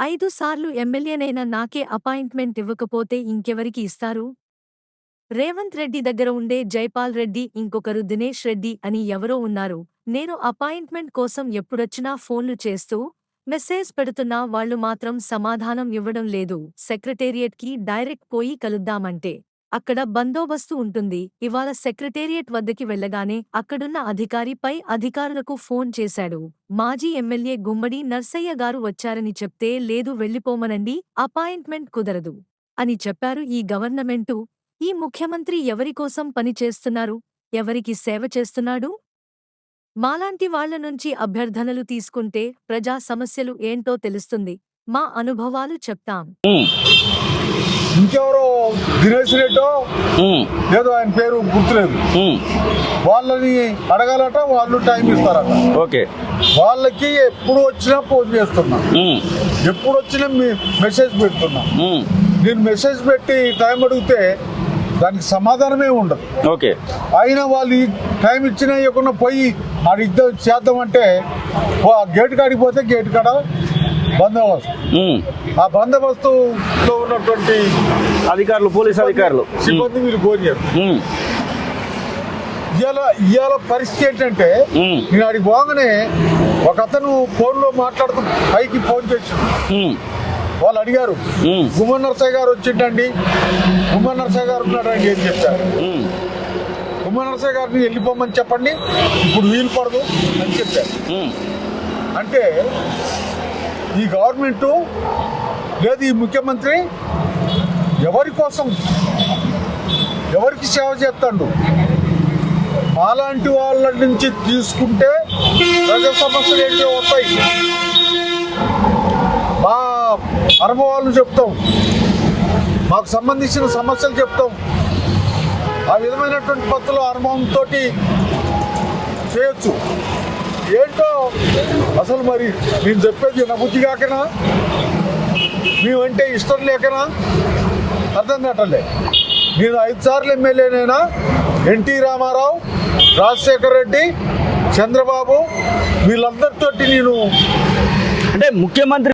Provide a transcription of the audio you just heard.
5 సార్లు ఎమ్మెల్యేనైన నాకే అపాయింట్మెంట్ ఇవ్వకపోతే ఇంకెవరికి ఇస్తారు? రేవంత్ రెడ్డి దగ్గర ఉండే జైపాల్ రెడ్డి, ఇంకొకరు దినేష్ రెడ్డి అని ఎవరో ఉన్నారు. నేను అపాయింట్మెంట్ కోసం ఎప్పుడొచ్చినా ఫోన్లు చేస్తూ, మెసేజ్ పెడుతున్నా వాళ్ళు మాత్రం సమాధానం ఇవ్వడం లేదు. సెక్రటేరియట్కి డైరెక్ట్ పోయి కలుద్దామంటే అక్కడ బందోబస్తు ఉంటుంది. ఇవాళ సెక్రటేరియట్ వద్దకి వెళ్లగానే అక్కడున్న అధికారి పై అధికారులకు ఫోన్ చేశాడు. మాజీ ఎమ్మెల్యే గుమ్మడి నర్సయ్య గారు వచ్చారని చెప్తే లేదు వెళ్ళిపోమనండి, అపాయింట్మెంట్ కుదరదు అని చెప్పారు. ఈ గవర్నమెంటు, ఈ ముఖ్యమంత్రి ఎవరికోసం పనిచేస్తున్నారు? ఎవరికి సేవ చేస్తున్నాడు? మాలాంటి వాళ్ల నుంచి అభ్యర్థనలు తీసుకుంటే ప్రజా సమస్యలు ఏంటో తెలుస్తుంది. మా అనుభవాలు చెప్తాం. ఇంకెవరో దినేష్ రెడ్డో ఏదో ఆయన పేరు గుర్తులేదు, వాళ్ళని అడగాలట, వాళ్ళు టైం ఇస్తారట. ఓకే, వాళ్ళకి ఎప్పుడు వచ్చినా ఫోన్ చేస్తున్నా, ఎప్పుడు వచ్చినా మెసేజ్ పెడుతున్నా. నేను మెసేజ్ పెట్టి టైం అడిగితే దానికి సమాధానమే ఉండదు. ఓకే, అయినా వాళ్ళు టైం ఇచ్చినా ఇవ్వకుండా పోయి ఇద్దరు చేద్దామంటే గేటు కాడికి పోతే గేటు కాడ బందోబస్తు. ఆ బందోబస్తులో ఉన్నటువంటి అధికారులు, పోలీస్ అధికారులు, సిబ్బంది వీళ్ళు కోరారు. ఇవాళ పరిస్థితి ఏంటంటే, నేను అడిగి పోగానే ఒక అతను ఫోన్లో మాట్లాడుతూ పైకి ఫోన్ చేశాడు. వాళ్ళు అడిగారు, గుమ్మడి నరసయ్య గారు వచ్చిండండి, గుమ్మడి నరసయ్య గారు ఉన్నాడండి అని చెప్పారు. గుమ్మడి నరసయ్య గారిని వెళ్ళిపోమని చెప్పండి, ఇప్పుడు వీలు పడదు అని చెప్పారు. అంటే ఈ గవర్నమెంటు లేదు, ఈ ముఖ్యమంత్రి ఎవరి కోసం, ఎవరికి సేవ చేస్తాడు? అలాంటి వాళ్ళ నుంచి తీసుకుంటే ప్రజా సమస్యలు ఏంటో వస్తాయి. మా అనుభవాలు చెప్తాం, మాకు సంబంధించిన సమస్యలు చెప్తాం. ఆ విధమైనటువంటి పద్ధతిలో అనుభవంతో చేయొచ్చు. ఏంటో అసలు మరి నేను చెప్పేది నబుద్ధి కాకనా, మేమంటే ఇష్టం లేకనా అర్థం కావట్లే. నేను 5 సార్లు ఎమ్మెల్యేనైనా ఎన్టీ రామారావు, రాజశేఖర రెడ్డి, చంద్రబాబు వీళ్ళందరితోటి నేను అంటే ముఖ్యమంత్రి